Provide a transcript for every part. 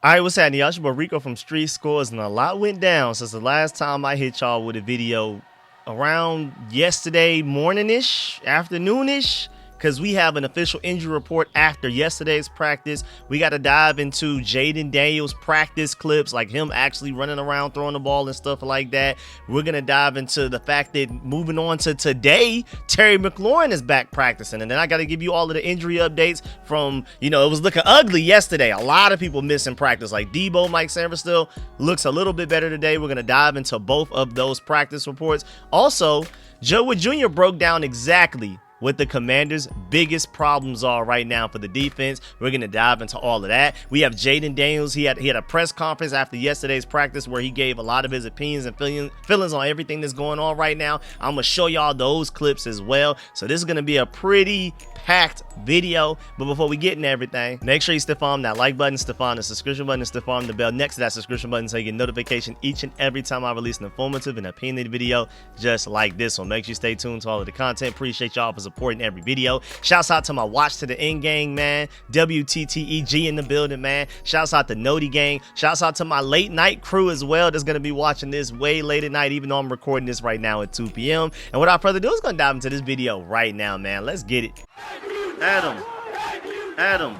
All right, what's happening, y'all? It's your boy Rico from StreetScores, and a lot went down since the last time I hit y'all with a video around yesterday morning-ish, afternoon-ish, because we have an official injury report after yesterday's practice. We got to dive into Jayden Daniels practice clips, like him actually running around, throwing the ball and stuff like that. We're going to dive into the fact that moving on to today, Terry McLaurin is back practicing. And then I got to give you all of the injury updates from, it was looking ugly yesterday. A lot of people missing practice, like Debo, Mike Sanders still looks a little bit better today. We're going to dive into both of those practice reports. Also, Joe Whitt Jr. broke down exactly what the Commanders' biggest problems are right now for the defense. We're going to dive into all of that. We have Jayden Daniels. He had a press conference after yesterday's practice where he gave a lot of his opinions and feelings on everything that's going on right now. I'm going to show y'all those clips as well. So this is going to be a pretty packed video. But before we get into everything, make sure you stiff arm that like button, stiff arm the subscription button, and stiff arm the bell next to that subscription button so you get notification each and every time I release an informative and opinionated video just like this one. Make sure you stay tuned to all of the content. Appreciate y'all for supporting every video. Shouts out to my watch to the end gang, man. WTTEG in the building, man. Shouts out to Noti gang. Shouts out to my late night crew as well that's going to be watching this way late at night, even though I'm recording this right now at 2 p.m. And without further ado, let's go dive into this video right now, man. Let's get it. Adam.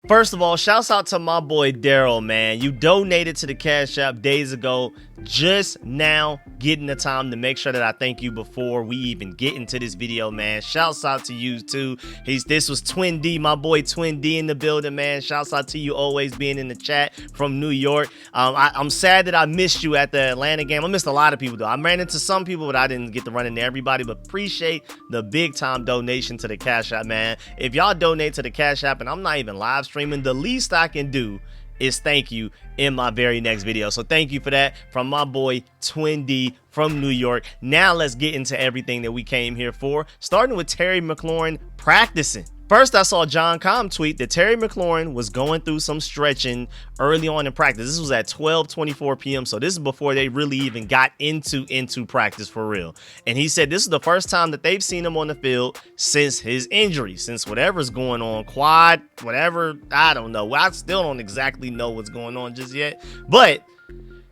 First of all, shouts out to my boy Daryl, man. You donated to the Cash App days ago. Just now getting the time to make sure that I thank you before we even get into this video, man. Shouts out to you too. This was Twin D, my boy Twin D in the building, man. Shouts out to you always being in the chat from New York. I'm sad that I missed you at the Atlanta game. I missed a lot of people though. I ran into some people, but I didn't get to run into everybody. But appreciate the big time donation to the Cash App, man. If y'all donate to the Cash App and I'm not even live streaming, the least I can do is thank you in my very next video. So thank you for that from my boy Twin D from New York. Now let's get into everything that we came here for, starting with Terry McLaurin practicing. First, I saw John Com tweet that Terry McLaurin was going through some stretching early on in practice. This was at 12:24 p.m. So this is before they really even got into practice for real. And he said this is the first time that they've seen him on the field since his injury, since whatever's going on, quad, whatever, I don't know. I still don't exactly know what's going on just yet. But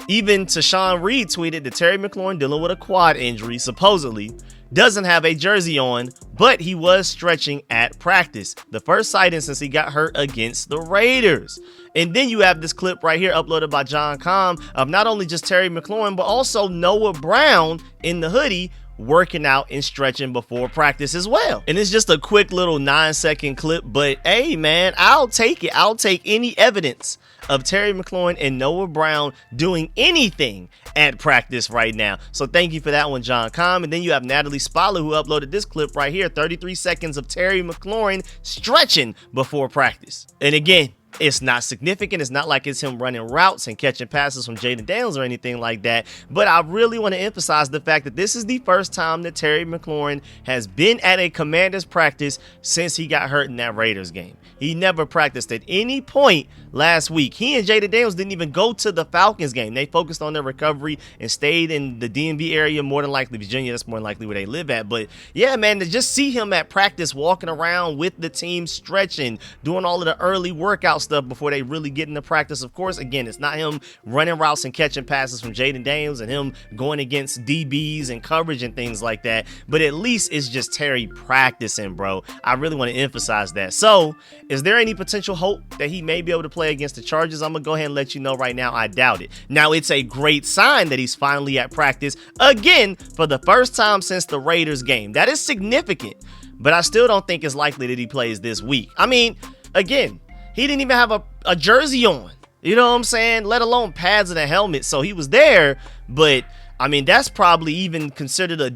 even Tashawn Reed tweeted that Terry McLaurin, dealing with a quad injury, supposedly doesn't have a jersey on, but he was stretching at practice. The first sighting since he got hurt against the Raiders. And then you have this clip right here uploaded by John Com of not only just Terry McLaurin, but also Noah Brown in the hoodie working out and stretching before practice as well. And it's just a quick little 9-second clip, but hey man, I'll take it. I'll take any evidence of Terry McLaurin and Noah Brown doing anything at practice right now. So thank you for that one, John Com. And then you have Natalie Spalla, who uploaded this clip right here, 33 seconds of Terry McLaurin stretching before practice. And again, it's not significant. It's not like it's him running routes and catching passes from Jayden Daniels or anything like that. But I really want to emphasize the fact that this is the first time that Terry McLaurin has been at a Commanders practice since he got hurt in that Raiders game. He never practiced at any point last week. He and Jayden Daniels didn't even go to the Falcons game. They focused on their recovery and stayed in the DMV area, more than likely Virginia. That's more than likely where they live at. But yeah, man, to just see him at practice walking around with the team, stretching, doing all of the early workout stuff before they really get into practice. Of course, again, it's not him running routes and catching passes from Jayden Daniels and him going against DBs and coverage and things like that. But at least it's just Terry practicing, bro. I really want to emphasize that. So is there any potential hope that he may be able to play against the Chargers? I'm going to go ahead and let you know right now, I doubt it. Now, it's a great sign that he's finally at practice again for the first time since the Raiders game. That is significant, but I still don't think it's likely that he plays this week. I mean, again, he didn't even have a jersey on, you know what I'm saying? Let alone pads and a helmet. So he was there, but I mean, that's probably even considered a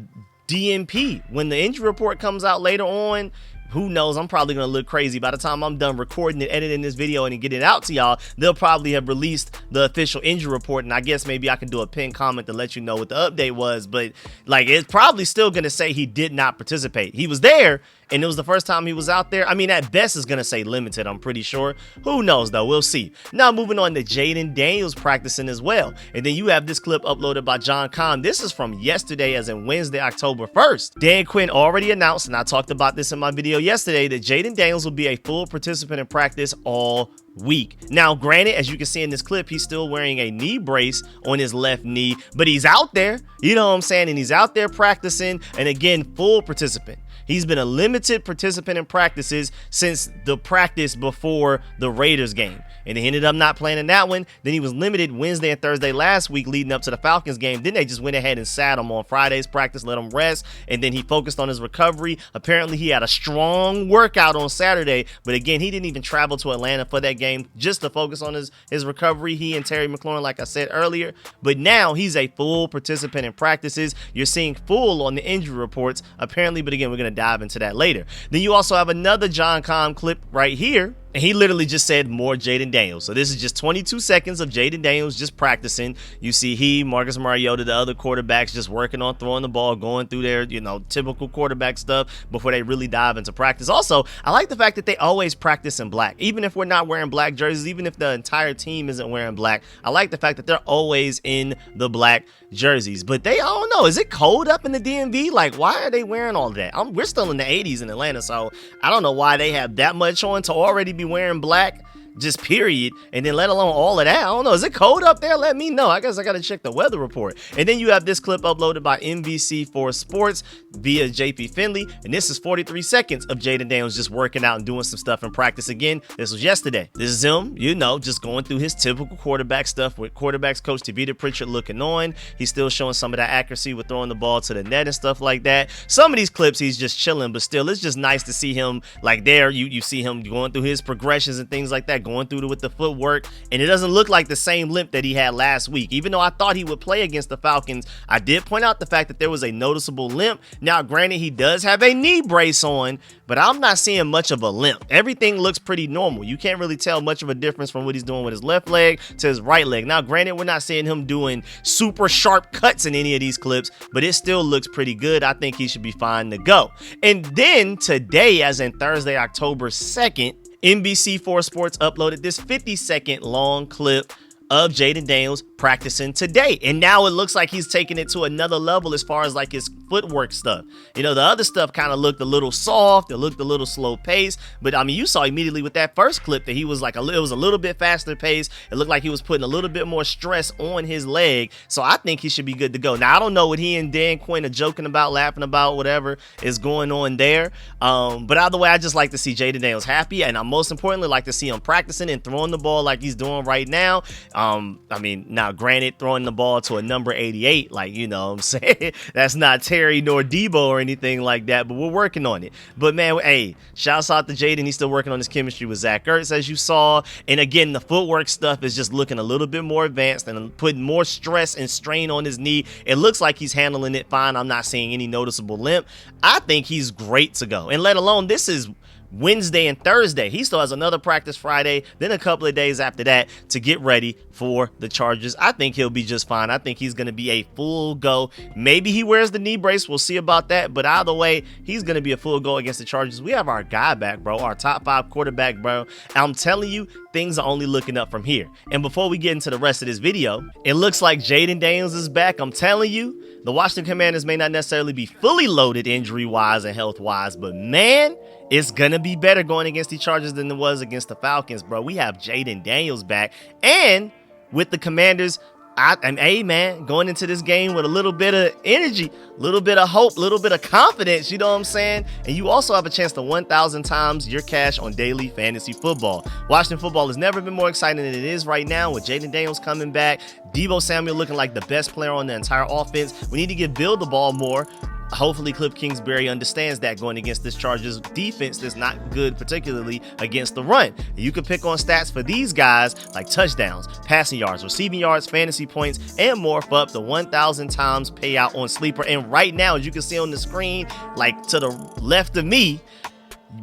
DNP. When the injury report comes out later on, who knows? I'm probably going to look crazy. By the time I'm done recording and editing this video and getting it out to y'all, they'll probably have released the official injury report. And I guess maybe I can do a pinned comment to let you know what the update was. But like, it's probably still going to say he did not participate. He was there and it was the first time he was out there. I mean, at best, it's going to say limited, I'm pretty sure. Who knows, though? We'll see. Now, moving on to Jayden Daniels practicing as well. And then you have this clip uploaded by John Kahn. This is from yesterday, as in Wednesday, October 1st. Dan Quinn already announced, and I talked about this in my video yesterday, that Jayden Daniels will be a full participant in practice all week. Now, granted, as you can see in this clip, he's still wearing a knee brace on his left knee, but he's out there, you know what I'm saying? And he's out there practicing, and again, full participant. He's been a limited participant in practices since the practice before the Raiders game. And he ended up not playing in that one. Then he was limited Wednesday and Thursday last week leading up to the Falcons game. Then they just went ahead and sat him on Friday's practice, let him rest, and then he focused on his recovery. Apparently, he had a strong workout on Saturday, but again, he didn't even travel to Atlanta for that game just to focus on his recovery. He and Terry McLaurin, like I said earlier, but now he's a full participant in practices. You're seeing full on the injury reports, apparently, but again, we're going to dive into that later. Then you also have another John Kahn clip right here. And he literally just said more Jayden Daniels. So this is just 22 seconds of Jayden Daniels just practicing. You see he, Marcus Mariota, the other quarterbacks just working on throwing the ball, going through their, typical quarterback stuff before they really dive into practice. Also, I like the fact that they always practice in black. Even if we're not wearing black jerseys, even if the entire team isn't wearing black, I like the fact that they're always in the black jerseys. But I don't know, is it cold up in the DMV? Like, why are they wearing all that? We're still in the 80s in Atlanta, so I don't know why they have that much on to already be wearing black, just period, and then let alone all of that. I don't know, is it cold up there? Let me know. I guess I gotta check the weather report. And then you have this clip uploaded by NBC4 Sports via JP Finley, and this is 43 seconds of Jayden Daniels just working out and doing some stuff in practice. Again, this was yesterday. This is him, just going through his typical quarterback stuff with quarterbacks coach Tavita Pritchard looking on. He's still showing some of that accuracy with throwing the ball to the net and stuff like that. Some of these clips he's just chilling, but still, it's just nice to see him like there. You see him going through his progressions and things like that, going through with the footwork, and it doesn't look like the same limp that he had last week. Even though I thought he would play against the Falcons, I did point out the fact that there was a noticeable limp. Now, granted, he does have a knee brace on, but I'm not seeing much of a limp. Everything looks pretty normal. You can't really tell much of a difference from what he's doing with his left leg to his right leg. Now, granted, we're not seeing him doing super sharp cuts in any of these clips, but it still looks pretty good. I think he should be fine to go. And then today, as in Thursday, October 2nd, NBC4 Sports uploaded this 50-second long clip of Jayden Daniels practicing today, and now it looks like he's taking it to another level as far as like his footwork stuff. The other stuff kind of looked a little soft, it looked a little slow paced, but I mean, you saw immediately with that first clip that he was like it was a little bit faster paced. It looked like he was putting a little bit more stress on his leg, so I think he should be good to go. Now, I don't know what he and Dan Quinn are joking about, laughing about, whatever is going on there, but either way, I just like to see Jayden Daniels happy, and I most importantly like to see him practicing and throwing the ball like he's doing right now. I mean, now granted, throwing the ball to a number 88, like, what I'm saying, that's not Terry nor Debo or anything like that, but we're working on it. But man, hey, shouts out to Jayden. He's still working on his chemistry with Zach Ertz, as you saw. And again, the footwork stuff is just looking a little bit more advanced and putting more stress and strain on his knee. It looks like he's handling it fine. I'm not seeing any noticeable limp. I think he's great to go. And let alone, this is Wednesday and Thursday. He still has another practice Friday, then a couple of days after that to get ready for the Chargers. I think he'll be just fine. I think he's going to be a full go. Maybe he wears the knee brace. We'll see about that. But either way, he's going to be a full go against the Chargers. We have our guy back, bro. Our top 5 quarterback, bro. I'm telling you, things are only looking up from here. And before we get into the rest of this video, it looks like Jayden Daniels is back. I'm telling you, the Washington Commanders may not necessarily be fully loaded injury-wise and health-wise, but man, it's going to be better going against the Chargers than it was against the Falcons, bro. We have Jayden Daniels back. And with the Commanders, going into this game with a little bit of energy, a little bit of hope, a little bit of confidence, you know what I'm saying? And you also have a chance to 1,000 times your cash on daily fantasy football. Washington football has never been more exciting than it is right now with Jayden Daniels coming back, Deebo Samuel looking like the best player on the entire offense. We need to give Bill the ball more. Hopefully Cliff Kingsbury understands that going against this Chargers defense that's not good, particularly against the run. You can pick on stats for these guys like touchdowns, passing yards, receiving yards, fantasy points, and more for up to 1,000 times payout on Sleeper. And right now, as you can see on the screen, like to the left of me,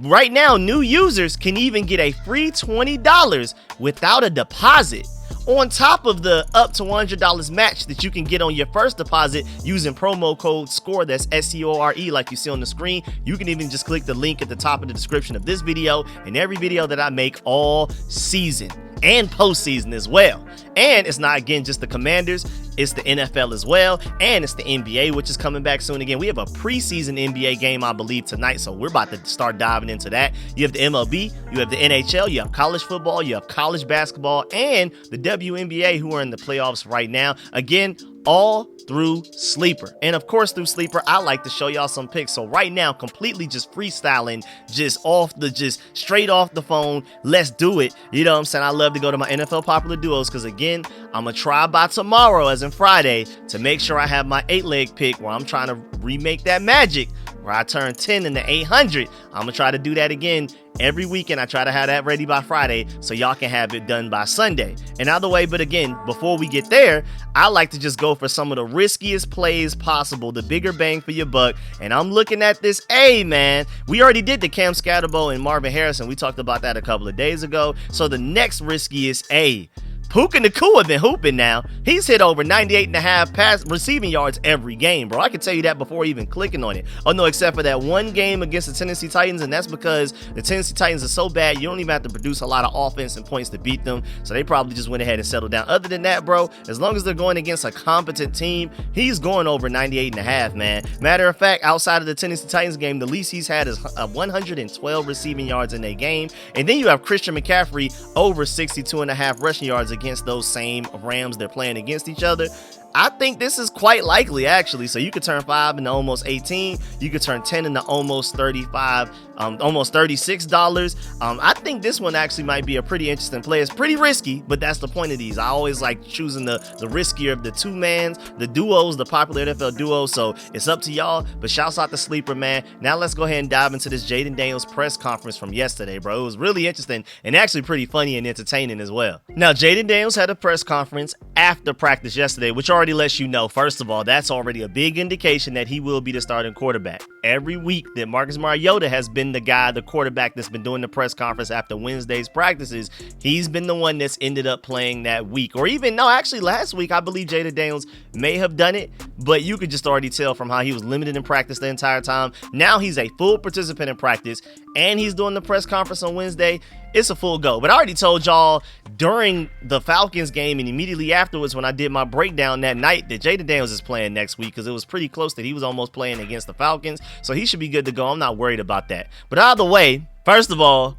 right now, new users can even get a free $20 without a deposit on top of the up to $100 match that you can get on your first deposit using promo code SCORE. That's SCORE, like you see on the screen. You can even just click the link at the top of the description of this video and every video that I make all season and postseason as well. And it's not, again, just the Commanders, it's the NFL as well, and it's the NBA, which is coming back soon. Again, we have a preseason NBA game, I believe, tonight, so we're about to start diving into that. You have the MLB, you have the NHL, you have college football, you have college basketball, and the WNBA, who are in the playoffs right now. Again, all through Sleeper. And of course, through Sleeper, I like to show y'all some picks. So right now, completely just freestyling, just straight off the phone. Let's do it. You know what I'm saying? I love to go to my NFL popular duos because, again, I'm going to try by tomorrow, as in Friday, to make sure I have my 8-leg pick where I'm trying to remake that magic where I turn 10 into 800. I'm going to try to do that again every weekend. I try to have that ready by Friday so y'all can have it done by Sunday. And out of the way, but again, before we get there, I like to just go for some of the riskiest plays possible, the bigger bang for your buck. And I'm looking at this A, man. We already did the Cam Scatterbo and Marvin Harrison. We talked about that a couple of days ago. So the next riskiest A, Puka Nacua been hooping now. He's hit over 98.5 receiving yards every game, bro. I can tell you that before even clicking on it. Oh, no, except for that one game against the Tennessee Titans, and that's because the Tennessee Titans are so bad, you don't even have to produce a lot of offense and points to beat them, so they probably just went ahead and settled down. Other than that, bro, as long as they're going against a competent team, he's going over 98.5, man. Matter of fact, outside of the Tennessee Titans game, the least he's had is 112 receiving yards in a game, and then you have Christian McCaffrey over 62.5 rushing yards against those same Rams they're playing against each other. I think this is quite likely, actually. So you could turn 5 into almost 18. You could turn 10 into almost 35, almost $36. I think this one actually might be a pretty interesting play. It's pretty risky, but that's the point of these. I always like choosing the riskier of the two-mans, the duos, the popular NFL duos. So it's up to y'all, but shouts out to Sleeper, man. Now let's go ahead and dive into this Jayden Daniels press conference from yesterday, bro. It was really interesting and actually pretty funny and entertaining as well. Now, Jayden Daniels had a press conference after practice yesterday, which already lets you know, first of all, that's already a big indication that he will be the starting quarterback. Every week that Marcus Mariota has been the guy, the quarterback that's been doing the press conference after Wednesday's practices, he's been the one that's ended up playing that week. Or even, no, actually last week, I believe Jayden Daniels may have done it, but you could just already tell from how he was limited in practice the entire time. Now he's a full participant in practice, and he's doing the press conference on Wednesday. It's a full go. But I already told y'all during the Falcons game and immediately afterwards when I did my breakdown that night that Jayden Daniels is playing next week because it was pretty close that he was almost playing against the Falcons. So he should be good to go. I'm not worried about that. But out of the way, first of all,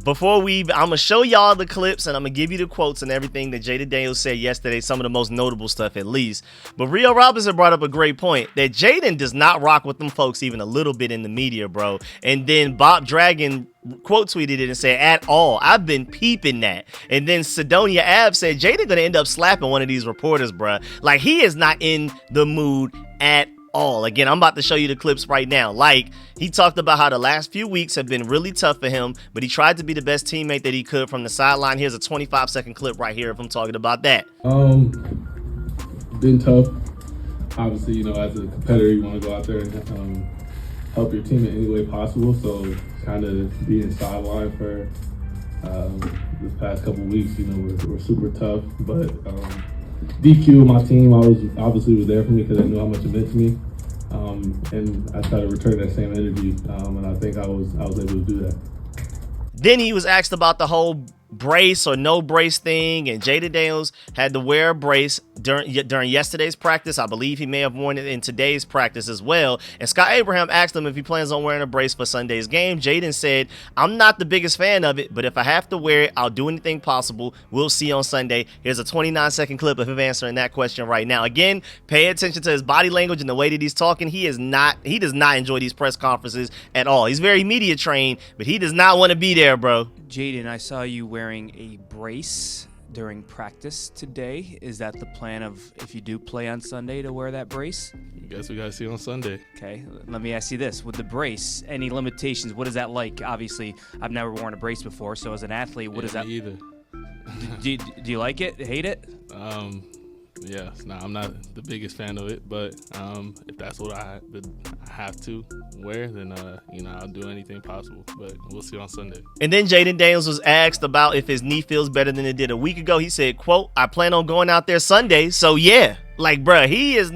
before I'm going to show y'all the clips and I'm going to give you the quotes and everything that Jayden Daniels said yesterday, some of the most notable stuff at least. But Rio Robinson brought up a great point that Jayden does not rock with them folks even a little bit in the media, bro. And then Bob Dragon quote tweeted it and said, at all. I've been peeping that. And then Sidonia Ave said, Jayden going to end up slapping one of these reporters, bro. Like, he is not in the mood at all. Again, I'm about to show you the clips right now. Like, he talked about how the last few weeks have been really tough for him, but he tried to be the best teammate that he could from the sideline. Here's a 25-second clip right here of him talking about that. Been tough. Obviously, you know, as a competitor, you want to go out there and help your team in any way possible. So kind of being sidelined for this past couple weeks, you know, we're super tough. But DQ, my team, was there for me because I knew how much it meant to me. And I tried to return that same energy, and I think I was able to do that. Then he was asked about the whole brace or no brace thing, and Jayden Daniels had to wear a brace during yesterday's practice. I believe he may have worn it in today's practice as well. And Scott Abraham asked him if he plans on wearing a brace for Sunday's game. Jayden said, I'm not the biggest fan of it, but if I have to wear it, I'll do anything possible. We'll see on Sunday. Here's a 29-second clip of him answering that question right now. Again, pay attention to his body language and the way that he's talking. He does not enjoy these press conferences at all. He's very media trained, but he does not want to be there, bro. Jayden, I saw you wearing a brace during practice today. Is that the plan of, if you do play on Sunday, to wear that brace? I guess we got to see on Sunday. Okay, let me ask you this. With the brace, any limitations? What is that like? Obviously, I've never worn a brace before, so as an athlete, what is that? Me either. Do you like it? Hate it? Yeah, I'm not the biggest fan of it, but if that's what I have to wear, then I'll do anything possible. But we'll see on Sunday. And then Jayden Daniels was asked about if his knee feels better than it did a week ago. He said, quote, "I plan on going out there Sunday, so yeah." Like, bruh, he does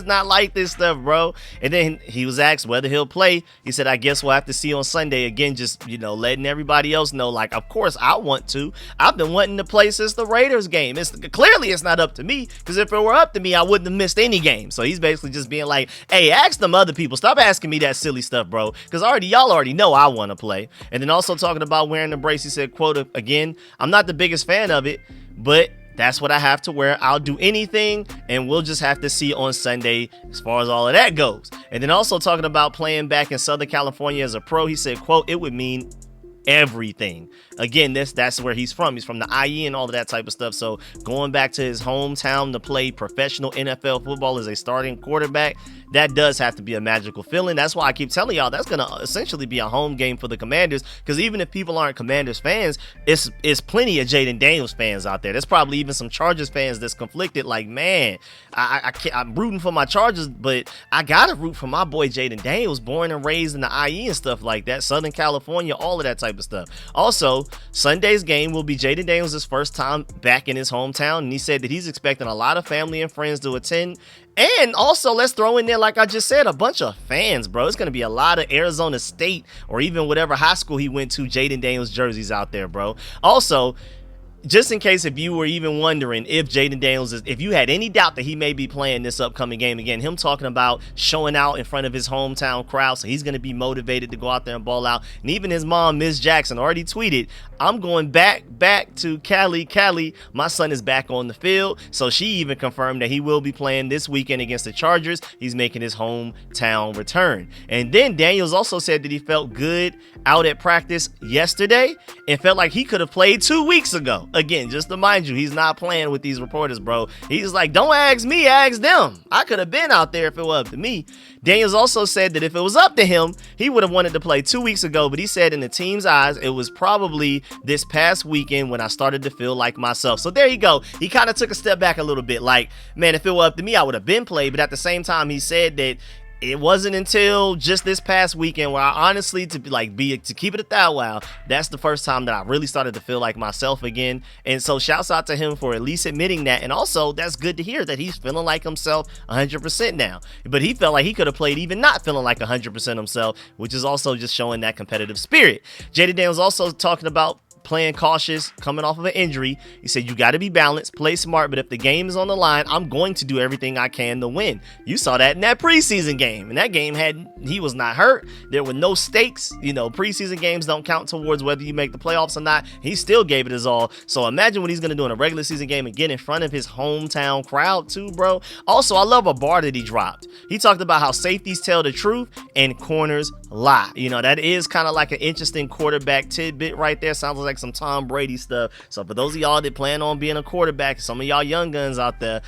not like this stuff, bro. And then he was asked whether he'll play. He said, "I guess we'll have to see on Sunday." Again, just, letting everybody else know, like, of course I want to. I've been wanting to play since the Raiders game. Clearly it's not up to me, because if it were up to me, I wouldn't have missed any game. So he's basically just being like, hey, ask them other people. Stop asking me that silly stuff, bro, because y'all already know I want to play. And then also talking about wearing the brace, he said, quote, again, "I'm not the biggest fan of it, but that's what I have to wear. I'll do anything, and we'll just have to see on Sunday as far as all of that goes." And then also talking about playing back in Southern California as a pro, he said, quote, "It would mean everything." Again, that's where he's from. He's from the IE and all of that type of stuff. So going back to his hometown to play professional NFL football as a starting quarterback, that does have to be a magical feeling. That's why I keep telling y'all that's going to essentially be a home game for the Commanders, because even if people aren't Commanders fans, it's plenty of Jayden Daniels fans out there. There's probably even some Chargers fans that's conflicted, like, man, I'm rooting for my Chargers, but I got to root for my boy Jayden Daniels, born and raised in the IE and stuff like that, Southern California, all of that type of stuff. Also, Sunday's game will be Jayden Daniels' first time back in his hometown, and he said that he's expecting a lot of family and friends to attend. And also, let's throw in there, like I just said, a bunch of fans, bro. It's going to be a lot of Arizona State or even whatever high school he went to, Jayden Daniels jerseys out there, bro. Also, just in case if you were even wondering if Jayden Daniels if you had any doubt that he may be playing this upcoming game, again, him talking about showing out in front of his hometown crowd, so he's going to be motivated to go out there and ball out. And even his mom, Ms. Jackson, already tweeted, "I'm going back to Cali. My son is back on the field." So she even confirmed that he will be playing this weekend against the Chargers. He's making his hometown return. And then Daniels also said that he felt good out at practice yesterday and felt like he could have played 2 weeks ago. Again, just to mind you, he's not playing with these reporters, bro. He's like, don't ask me, ask them. I could have been out there if it were up to me. Daniels also said that if it was up to him, he would have wanted to play 2 weeks ago, but he said in the team's eyes, it was probably this past weekend when I started to feel like myself. So there you go. He kind of took a step back a little bit. Like, man, if it were up to me, I would have been played. But at the same time, he said that it wasn't until just this past weekend where I honestly, to keep it a thou, that's the first time that I really started to feel like myself again. And so shouts out to him for at least admitting that. And also, that's good to hear that he's feeling like himself 100% now. But he felt like he could have played even not feeling like 100% himself, which is also just showing that competitive spirit. Jayden Daniels also talking about playing cautious, coming off of an injury. He said, "You got to be balanced, play smart, but if the game is on the line, I'm going to do everything I can to win." You saw that in that preseason game, and that game he was not hurt. There were no stakes. Preseason games don't count towards whether you make the playoffs or not. He still gave it his all. So imagine what he's going to do in a regular season game and get in front of his hometown crowd too, bro. Also, I love a bar that he dropped. He talked about how safeties tell the truth and corners lie. That is kind of like an interesting quarterback tidbit right there. Sounds like some Tom Brady stuff. So for those of y'all that plan on being a quarterback, some of y'all young guns out there,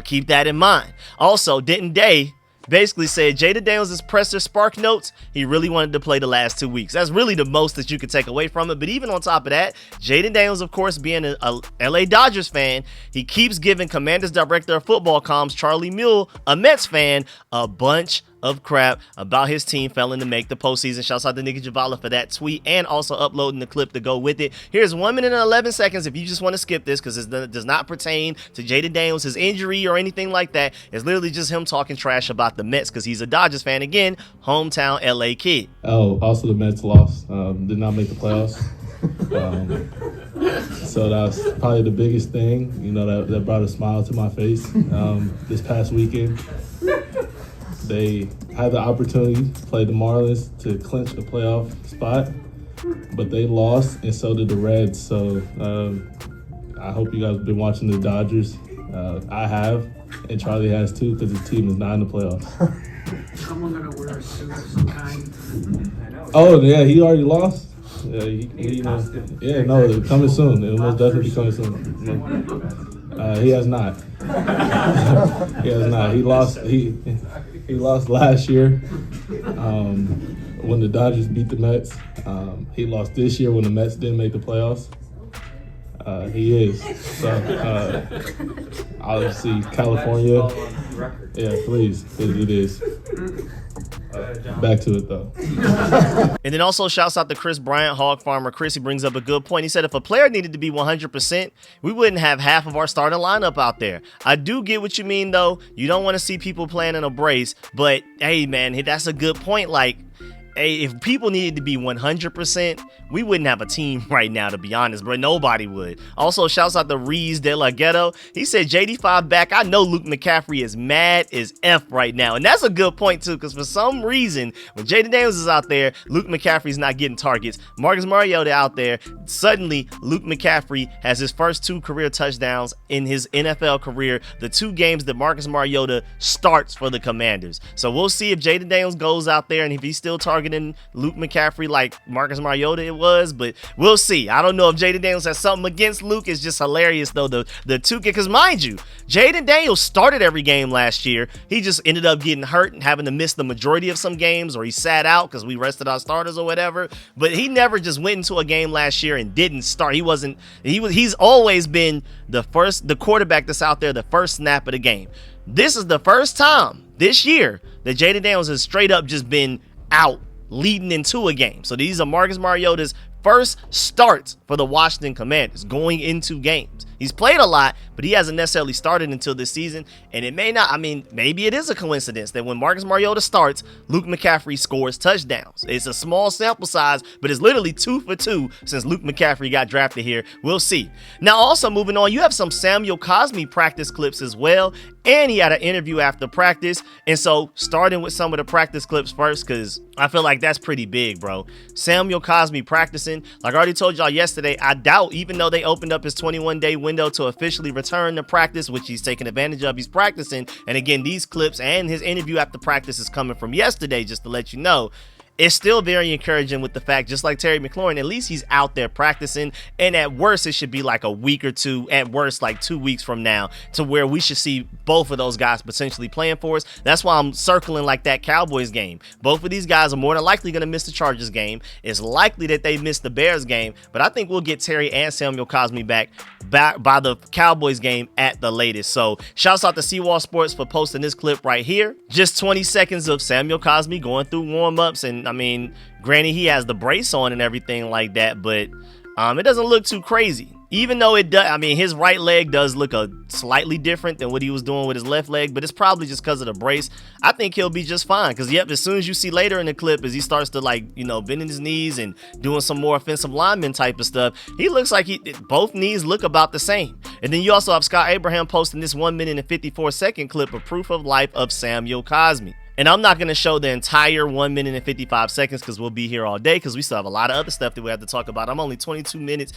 keep that in mind. Also, Denton Day basically said Jayden Daniels' presser spark notes, he really wanted to play the last 2 weeks. That's really the most that you could take away from it. But even on top of that, Jayden Daniels, of course, being a LA Dodgers fan, he keeps giving Commanders director of football comms, Charlie Mule, a Mets fan, a bunch of crap about his team failing to make the postseason. Shouts out to Nikki Javala for that tweet and also uploading the clip to go with it. Here's 1 minute and 11 seconds if you just want to skip this, because it does not pertain to Jayden Daniels, his injury or anything like that. It's literally just him talking trash about the Mets because he's a Dodgers fan. Again, hometown LA kid. Oh, also the Mets lost. Did not make the playoffs. So that's probably the biggest thing, that brought a smile to my face this past weekend. They had the opportunity to play the Marlins to clinch a playoff spot, but they lost, and so did the Reds. So I hope you guys have been watching the Dodgers. I have, and Charlie has too, because his team is not in the playoffs. Someone gonna wear a suit of some kind. Oh yeah, he already lost. Yeah, they're coming soon. They'll most definitely be coming soon. He has not. He has not. He lost last year when the Dodgers beat the Mets. He lost this year when the Mets didn't make the playoffs. He is. So, obviously, California. Yeah, please. It is. Back to it, though. And then also shouts out to Chris Bryant, Hog Farmer. Chris, he brings up a good point. He said if a player needed to be 100%, we wouldn't have half of our starting lineup out there. I do get what you mean, though. You don't want to see people playing in a brace. But, hey, man, that's a good point. Like, hey, if people needed to be 100%, we wouldn't have a team right now, to be honest, but nobody would. Also, shouts out to Reese De La Ghetto. He said, JD5 back. I know Luke McCaffrey is mad as F right now. And that's a good point, too, because for some reason, when Jayden Daniels is out there, Luke McCaffrey's not getting targets. Marcus Mariota out there, suddenly Luke McCaffrey has his first 2 career touchdowns in his NFL career, the 2 games that Marcus Mariota starts for the Commanders. So we'll see if Jayden Daniels goes out there and if he's still targeting Luke McCaffrey like Marcus Mariota it was, but we'll see. I don't know if Jayden Daniels has something against Luke. It's just hilarious though, the 2 because mind you, Jayden Daniels started every game last year. He just ended up getting hurt and having to miss the majority of some games, or he sat out because we rested our starters or whatever. But he never just went into a game last year and didn't start. He's always been the quarterback that's out there the first snap of the game. This is the first time this year that Jayden Daniels has straight up just been out leading into a game. So these are Marcus Mariota's first starts for the Washington Commanders going into games. He's played a lot, but he hasn't necessarily started until this season. And it may not, I mean, maybe it is a coincidence that when Marcus Mariota starts, Luke McCaffrey scores touchdowns. It's a small sample size, but it's literally 2 for 2 since Luke McCaffrey got drafted here. We'll see. Now, also moving on, you have some Samuel Cosmi practice clips as well. And he had an interview after practice. And so starting with some of the practice clips first, because I feel like that's pretty big, bro. Samuel Cosmi practicing. Like I already told y'all yesterday, I doubt, even though they opened up his 21-day window to officially return to practice, which he's taking advantage of, he's practicing. And again, these clips and his interview after practice is coming from yesterday, just to let you know. It's still very encouraging with the fact, just like Terry McLaurin, at least he's out there practicing. And at worst, it should be like a week or 2, at worst, like 2 weeks from now, to where we should see both of those guys potentially playing for us. That's why I'm circling like that Cowboys game. Both of these guys are more than likely going to miss the Chargers game. It's likely that they miss the Bears game, but I think we'll get Terry and Samuel Cosmi back by the Cowboys game at the latest. So shouts out to Seawall Sports for posting this clip right here. Just 20 seconds of Samuel Cosmi going through warm-ups, and I mean, granted, he has the brace on and everything like that, but it doesn't look too crazy. Even though it does, I mean, his right leg does look slightly different than what he was doing with his left leg, but it's probably just because of the brace. I think he'll be just fine because, yep, as soon as you see later in the clip, as he starts to, like, you know, bending his knees and doing some more offensive lineman type of stuff, he looks like both knees look about the same. And then you also have Scott Abraham posting this 1 minute and 54-second clip of proof of life of Samuel Cosmi. And I'm not going to show the entire 1 minute and 55 seconds because we'll be here all day because we still have a lot of other stuff that we have to talk about. I'm already 22 minutes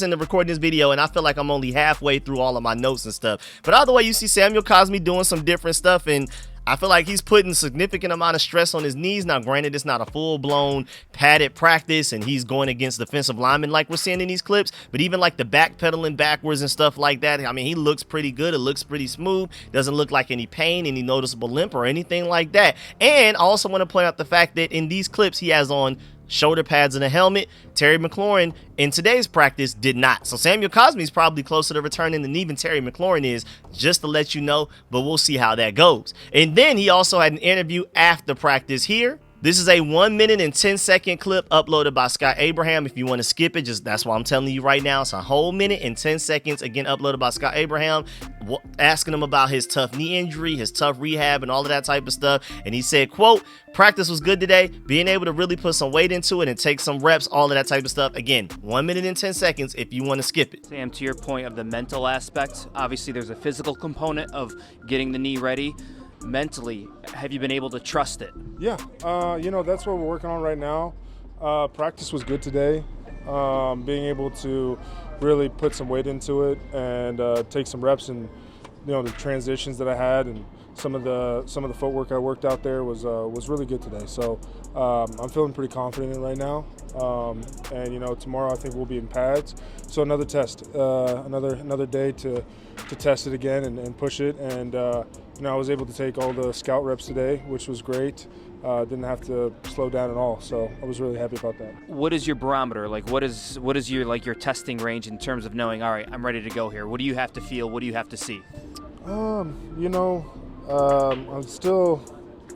into recording this video, and I feel like I'm only halfway through all of my notes and stuff. But either way, you see Samuel Cosmi doing some different stuff, and I feel like he's putting significant amount of stress on his knees. Now, granted, it's not a full-blown padded practice, and he's going against defensive linemen like we're seeing in these clips, but even like the backpedaling backwards and stuff like that, I mean, he looks pretty good. It looks pretty smooth. Doesn't look like any pain, any noticeable limp or anything like that. And I also want to point out the fact that in these clips, he has on shoulder pads and a helmet. Terry McLaurin in today's practice did not. So Samuel Cosmi is probably closer to returning than even Terry McLaurin is, just to let you know, but we'll see how that goes. And then he also had an interview after practice here. This is a 1 minute and 10-second clip uploaded by Scott Abraham. If you want to skip it, just that's why I'm telling you right now. It's a whole minute and 10 seconds, again, uploaded by Scott Abraham, asking him about his tough knee injury, his tough rehab, and all of that type of stuff. And he said, quote, "Practice was good today. Being able to really put some weight into it and take some reps, all of that type of stuff." Again, 1 minute and 10 seconds if you want to skip it. Sam, to your point of the mental aspect, obviously there's a physical component of getting the knee ready. Mentally, have you been able to trust it? Yeah, you know, that's what we're working on right now. Practice was good today. Being able to really put some weight into it and take some reps and, you know, the transitions that I had and some of the footwork I worked out there was really good today. So I'm feeling pretty confident in it right now. And you know, tomorrow I think we'll be in pads. So another test, another day to test it again and push it. And you know, I was able to take all the scout reps today, which was great. Didn't have to slow down at all, so I was really happy about that. What is your barometer? Like, what is your testing range in terms of knowing, all right, I'm ready to go here? What do you have to feel? What do you have to see? You know, I'm still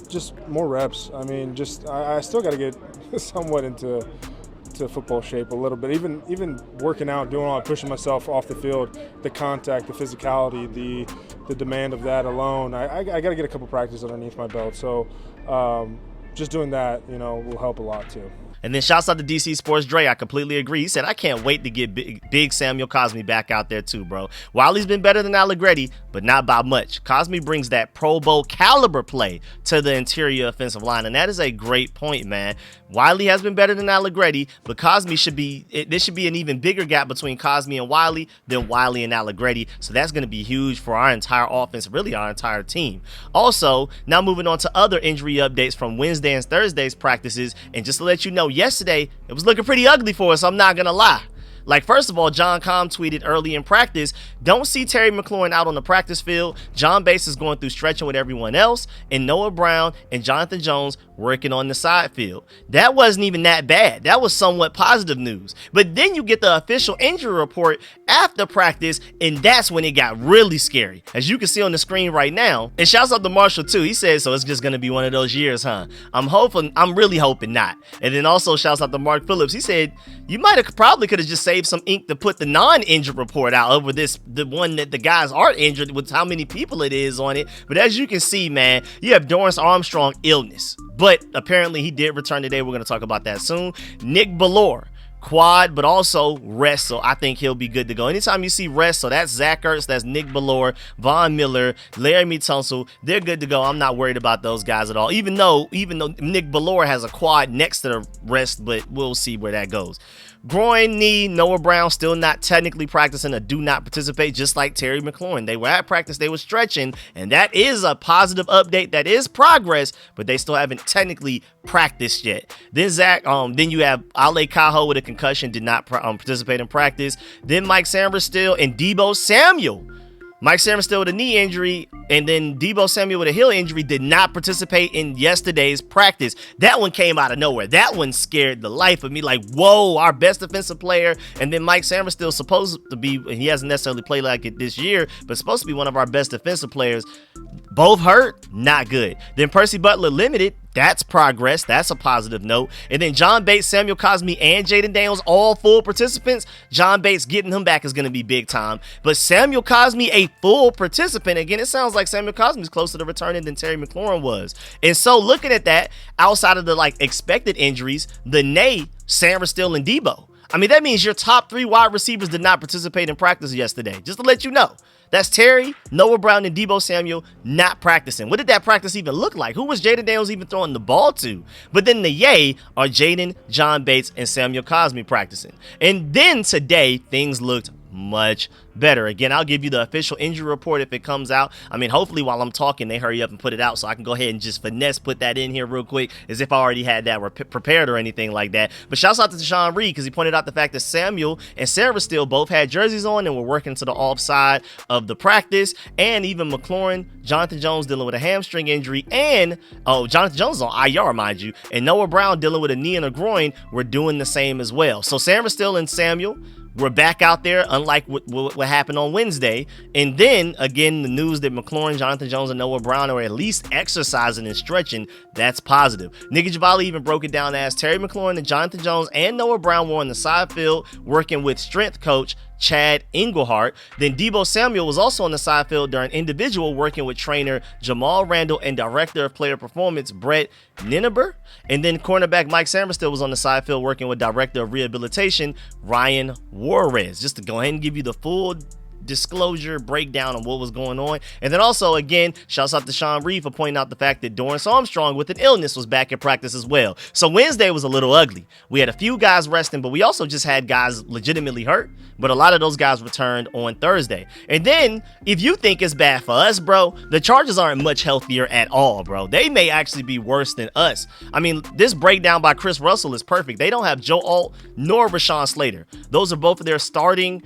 just more reps. I mean, I still got to get somewhat into football shape a little bit. Even working out, doing all, pushing myself off the field, the contact, the physicality, the demand of that alone. I got to get a couple practices underneath my belt. So just doing that, you know, will help a lot too. And then shouts out to DC Sports Dre. I completely agree. He said, I can't wait to get big Samuel Cosmi back out there too, bro. Wiley's been better than Allegretti, but not by much. Cosmi brings that Pro Bowl caliber play to the interior offensive line, and that is a great point, man. Wiley has been better than Allegretti, but Cosmi there should be an even bigger gap between Cosmi and Wiley than Wiley and Allegretti. So that's going to be huge for our entire offense, really our entire team. Also, now moving on to other injury updates from Wednesday and Thursday's practices, and just to let you know, yesterday it was looking pretty ugly for us, I'm not going to lie. Like, first of all, John Com tweeted early in practice, don't see Terry McLaurin out on the practice field. John Bates is going through stretching with everyone else, and Noah Brown and Jonathan Jones working on the side field. That wasn't even that bad. That was somewhat positive news. But then you get the official injury report after practice, and that's when it got really scary, as you can see on the screen right now. And shouts out to Marshall too. He says, so it's just going to be one of those years, huh? I'm really hoping not. And then also shouts out to Mark Phillips. He said, you probably could have just saved some ink to put the non-injured report out over the one that the guys are injured with, how many people it is on it. But as you can see, man, you have Dorrance Armstrong illness, but apparently he did return today. We're going to talk about that soon. Nick Bellore, quad, but also rest, so I think he'll be good to go. Anytime you see rest, so that's Zach Ertz, that's Nick Bellore, Von Miller, Laramie Tunsil, they're good to go. I'm not worried about those guys at all, even though Nick Bellore has a quad next to the rest, but we'll see where that goes. Groin, knee, Noah Brown still not technically practicing or do not participate, just like Terry McLaurin. They were at practice, they were stretching, and that is a positive update. That is progress, but they still haven't technically practiced yet. Then then you have Ale Cajo with a concussion, did not participate in practice. Then Mike Samberstill and Deebo Samuel. Mike Samberstill with a knee injury, and then Deebo Samuel with a heel injury did not participate in yesterday's practice. That one came out of nowhere. That one scared the life of me. Like, whoa, our best defensive player, and then Mike Samberstill supposed to be, he hasn't necessarily played like it this year, but supposed to be one of our best defensive players. Both hurt, not good. Then Percy Butler limited. That's progress. That's a positive note. And then John Bates, Samuel Cosmi, and Jayden Daniels, all full participants. John Bates getting him back is going to be big time. But Samuel Cosmi, a full participant. Again, it sounds like Samuel Cosmi is closer to returning than Terry McLaurin was. And so looking at that, outside of the expected injuries, the Nay, Samberstill, and Deebo. I mean, that means your top 3 wide receivers did not participate in practice yesterday. Just to let you know. That's Terry, Noah Brown, and Deebo Samuel not practicing. What did that practice even look like? Who was Jayden Daniels even throwing the ball to? But then the yay are Jayden, John Bates, and Samuel Cosmi practicing. And then today, things looked much better. Again, I'll give you the official injury report if it comes out. I mean, hopefully while I'm talking, they hurry up and put it out so I can go ahead and just put that in here real quick, as if I already had that prepared or anything like that. But shouts out to Deshaun Reed, because he pointed out the fact that Samuel and Samberstill both had jerseys on and were working to the offside of the practice. And even McLaurin, Jonathan Jones dealing with a hamstring injury, and Jonathan Jones is on IR, mind you, and Noah Brown dealing with a knee and a groin were doing the same as well. So Samberstill and Samuel we're back out there, unlike what happened on Wednesday. And then, again, the news that McLaurin, Jonathan Jones, and Noah Brown are at least exercising and stretching, that's positive. Nicky Jabali even broke it down as Terry McLaurin and Jonathan Jones and Noah Brown were on the side field working with strength coach Chad Englehart. Then Deebo Samuel was also on the side field during individual working with trainer Jamal Randall and director of player performance Brett Nineber. And then cornerback Mike Samberstill was on the side field working with director of rehabilitation Ryan Juarez. Just to go ahead and give you the full disclosure breakdown on what was going on. And then also, again, shouts out to Sean Reed for pointing out the fact that Dorrance Armstrong with an illness was back at practice as well. So Wednesday was a little ugly. We had a few guys resting, but we also just had guys legitimately hurt. But a lot of those guys returned on Thursday. And then, if you think it's bad for us, bro, the Chargers aren't much healthier at all, bro. They may actually be worse than us. I mean, this breakdown by Chris Russell is perfect. They don't have Joe Alt nor Rashawn Slater. Those are both of their starting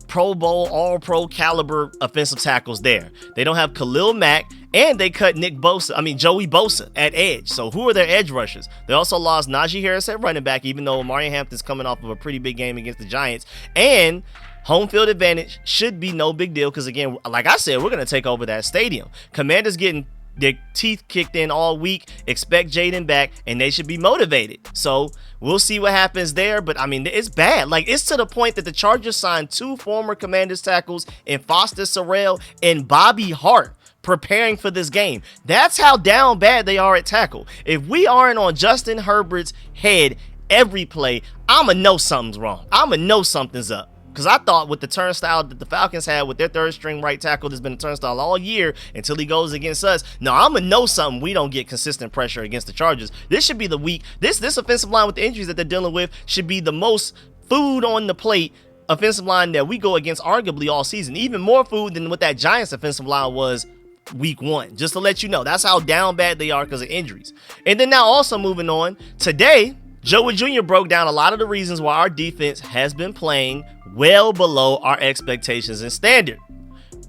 Pro Bowl, All-Pro caliber offensive tackles there. They don't have Khalil Mack, and they cut Joey Bosa at edge. So who are their edge rushers? They also lost Najee Harris at running back, even though Amari Hampton's coming off of a pretty big game against the Giants. And home field advantage should be no big deal because, again, like I said, we're going to take over that stadium. Commanders getting their teeth kicked in all week, expect Jayden back, and they should be motivated. So we'll see what happens there, but I mean, it's bad. Like, it's to the point that the Chargers signed 2 former Commanders tackles in Foster Sorrell and Bobby Hart preparing for this game. That's how down bad they are at tackle. If we aren't on Justin Herbert's head every play, I'ma know something's wrong. I'ma know something's up. Because I thought with the turnstile that the Falcons had with their third string right tackle that's been a turnstile all year until he goes against us. No, I'm going to know something. We don't get consistent pressure against the Chargers. This should be the week. This offensive line with the injuries that they're dealing with should be the most food on the plate offensive line that we go against arguably all season. Even more food than what that Giants offensive line was week 1. Just to let you know, that's how down bad they are because of injuries. And then now also moving on, today, Joe Whitt Jr. broke down a lot of the reasons why our defense has been playing well below our expectations and standard.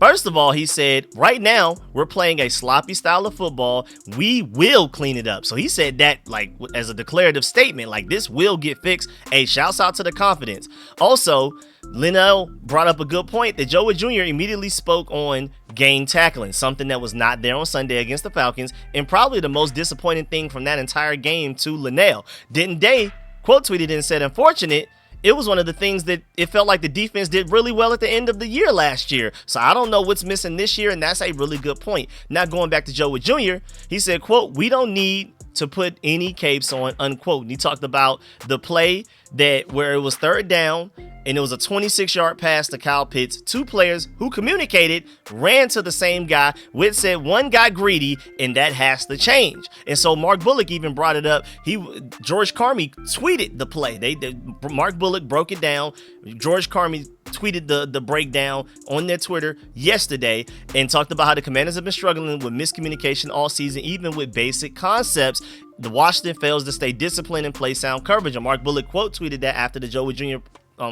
First of all, he said, right now, we're playing a sloppy style of football. We will clean it up. So he said that like as a declarative statement, like this will get fixed. Hey, shouts out to the confidence. Also, Linnell brought up a good point that Joe Whitt Jr. immediately spoke on game tackling, something that was not there on Sunday against the Falcons, and probably the most disappointing thing from that entire game to Linnell. Denton Day quote tweeted and said, unfortunate, it was one of the things that it felt like the defense did really well at the end of the year last year. So I don't know what's missing this year, and that's a really good point. Now going back to Joe Whitt Jr., he said, quote, we don't need to put any capes on, unquote. And he talked about the play that where it was third down and it was a 26-yard pass to Kyle Pitts. 2 players who communicated ran to the same guy. Whitt said one got greedy, and that has to change. And so Mark Bullock even brought it up. George Carmi tweeted the play. Mark Bullock broke it down. George Carmi tweeted the breakdown on their Twitter yesterday and talked about how the Commanders have been struggling with miscommunication all season, even with basic concepts. The Washington fails to stay disciplined and play sound coverage. And Mark Bullock quote tweeted that after the Joe Whitt Jr.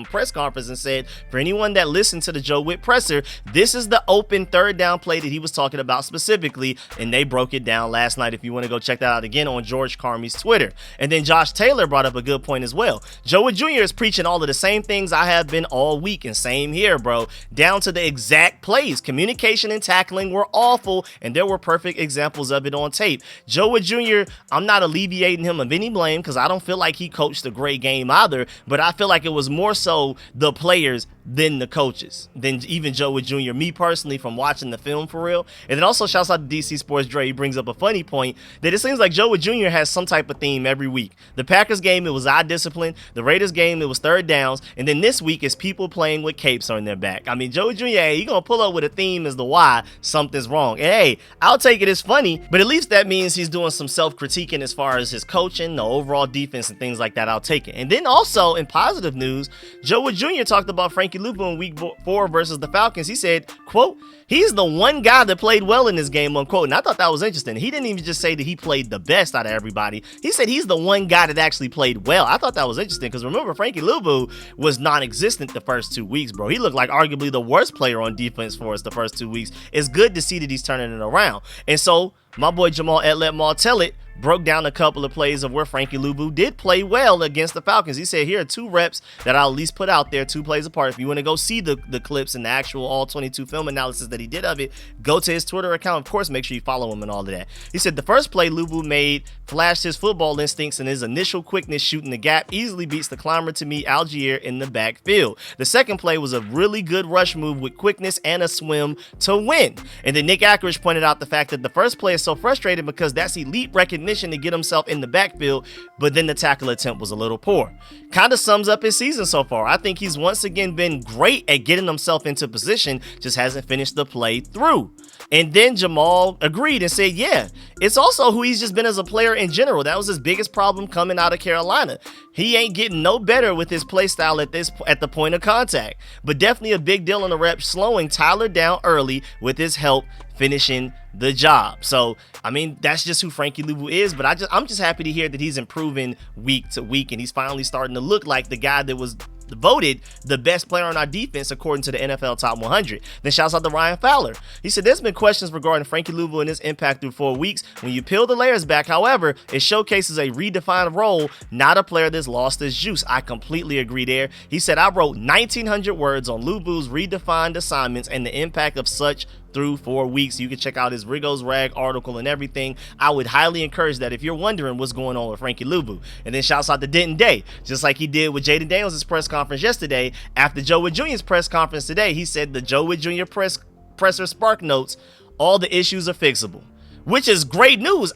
Press conference and said, for anyone that listened to the Joe Whitt presser, this is the open third down play that he was talking about specifically, and they broke it down last night if you want to go check that out again on George Carmi's Twitter. And then Josh Taylor brought up a good point as well. Joe Whitt Jr. is preaching all of the same things I have been all week, and same here, bro, down to the exact plays. Communication and tackling were awful, and there were perfect examples of it on tape. Joe Whitt Jr., I'm not alleviating him of any blame because I don't feel like he coached a great game either, but I feel like it was more so the players than the coaches, than even Joe Whitt Jr. Me personally, from watching the film for real. And then also shouts out to DC Sports Dre. He brings up a funny point that it seems like Joe Whitt Jr. has some type of theme every week. The Packers game, it was eye discipline. The Raiders game, it was third downs. And then this week, it's people playing with capes on their back. I mean, Joe Whitt Jr., hey, he's going to pull up with a theme as to why something's wrong. And hey, I'll take it as funny, but at least that means he's doing some self-critiquing as far as his coaching, the overall defense, and things like that. I'll take it. And then also, in positive news, Joe Whitt Jr. talked about Frankie Luvu in week 4 versus the Falcons. He said, quote, he's the one guy that played well in this game, unquote. And I thought that was interesting. He didn't even just say that he played the best out of everybody. He said he's the one guy that actually played well. I thought that was interesting because remember, Frankie Luvu was non-existent the first 2 weeks, bro. He looked like arguably the worst player on defense for us the first 2 weeks. It's good to see that he's turning it around. And so my boy Jamal Edlet Martellit broke down a couple of plays of where Frankie Luvu did play well against the Falcons. He said, here are 2 reps that I'll at least put out there, 2 plays apart. If you want to go see the clips and the actual all 22 film analysis that he did of it, go to his Twitter account. Of course, make sure you follow him and all of that. He said the first play Luvu made flashed his football instincts, and his initial quickness shooting the gap easily beats the climber to me Algier in the backfield. The second play was a really good rush move with quickness and a swim to win. And then Nick Ackridge pointed out the fact that the first play is so frustrated because that's elite recognition to get himself in the backfield, but then the tackle attempt was a little poor. Kind of sums up his season so far. I think he's once again been great at getting himself into position, just hasn't finished the play through. And then Jamal agreed and said, yeah, it's also who he's just been as a player in general. That was his biggest problem coming out of Carolina. He ain't getting no better with his play style at the point of contact. But definitely a big deal on the rep, slowing Tyler down early with his help finishing the job. So, I mean, that's just who Frankie Louvu is. But I'm just happy to hear that he's improving week to week, and he's finally starting to look like the guy that was voted the best player on our defense according to the NFL Top 100. Then shouts out to Ryan Fowler. He said there's been questions regarding Frankie Louvu and his impact through 4 weeks. When you peel the layers back, however, it showcases a redefined role, not a player that's lost his juice. I completely agree there. He said, I wrote 1,900 words on Louvu's redefined assignments and the impact of such through 4 weeks. You can check out his Rigo's Rag article and everything. I would highly encourage that if you're wondering what's going on with Frankie Louvu. And then shouts out to Denton Day, just like he did with Jayden Daniels' press conference yesterday. After Joe Whitt Jr.'s press conference today, he said the Joe Whitt Jr. presser spark notes, all the issues are fixable, which is great news.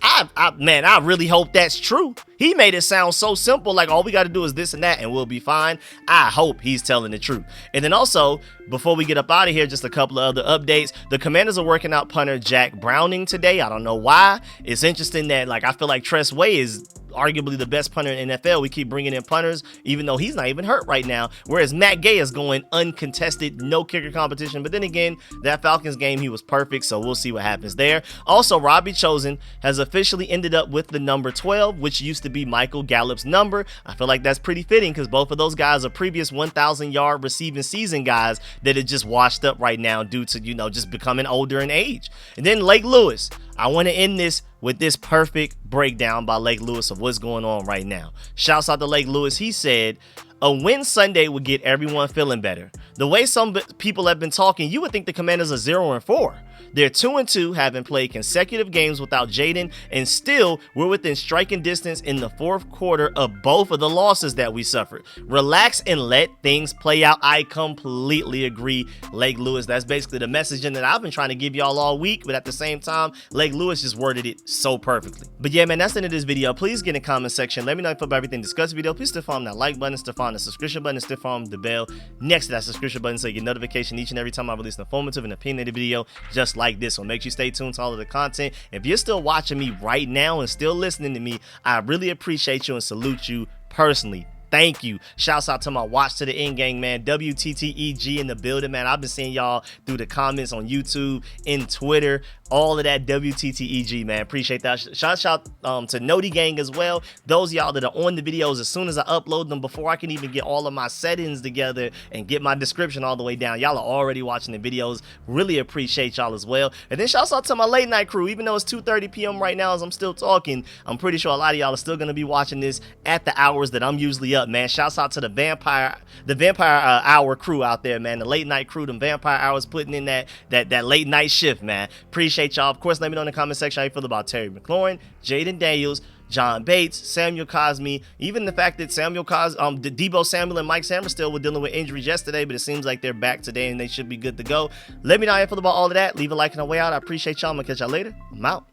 Man, I really hope that's true. He made it sound so simple, like all we got to do is this and that and we'll be fine. I hope he's telling the truth. And then also, before we get up out of here, just a couple of other updates. The Commanders are working out punter Jack Browning today. I don't know why. It's interesting that, like, I feel like Tress Way is arguably the best punter in the NFL. We keep bringing in punters, even though he's not even hurt right now. Whereas Matt Gay is going uncontested, no kicker competition. But then again, that Falcons game, he was perfect. So we'll see what happens there. Also, Robbie Chosen has officially ended up with the number 12, which used to be Michael Gallup's number. I feel like that's pretty fitting because both of those guys are previous 1,000-yard receiving season guys that are just washed up right now due to, you know, just becoming older in age. And then Lake Lewis. I want to end this with this perfect breakdown by Lake Lewis of what's going on right now. Shouts out to Lake Lewis. He said, a win Sunday would get everyone feeling better. The way some people have been talking, you would think the Commanders are 0-4. They're 2-2, having played consecutive games without Jayden, and still we're within striking distance in the fourth quarter of both of the losses that we suffered. Relax and let things play out. I completely agree, Lake Lewis. That's basically the messaging that I've been trying to give y'all all week, but at the same time, Lake Lewis just worded it so perfectly. But yeah, man, that's the end of this video. Please get in the comment section. Let me know if you about everything discussed video. Please still follow that like button, still follow the subscription button, still follow the bell next to that subscription button so you get notification each and every time I release an informative and opinionated video just like this one. Make sure you stay tuned to all of the content. If you're still watching me right now and still listening to me, I really appreciate you and salute you personally. Thank you. Shouts out to my watch to the end gang, man. WTTEG in the building, man. I've been seeing y'all through the comments on YouTube and Twitter. All of that WTTEG, man. Appreciate that. Shout to Noti Gang as well. Those of y'all that are on the videos, as soon as I upload them, before I can even get all of my settings together and get my description all the way down, y'all are already watching the videos. Really appreciate y'all as well. And then shouts out to my late night crew. Even though it's 2:30 p.m. right now as I'm still talking, I'm pretty sure a lot of y'all are still going to be watching this at the hours that I'm usually up, man. Shouts out to the Vampire Hour crew out there, man. The late night crew, them Vampire Hours putting in that late night shift, man. Appreciate y'all. Of course, let me know in the comment section how you feel about Terry McLaurin, Jayden Daniels, John Bates, Samuel Cosmi, even the fact that Debo Samuel and Mike Samerstill were dealing with injuries yesterday, but it seems like they're back today and they should be good to go. Let me know how you feel about all of that. Leave a like on the way out. I appreciate y'all. I'm gonna catch y'all later. I'm out.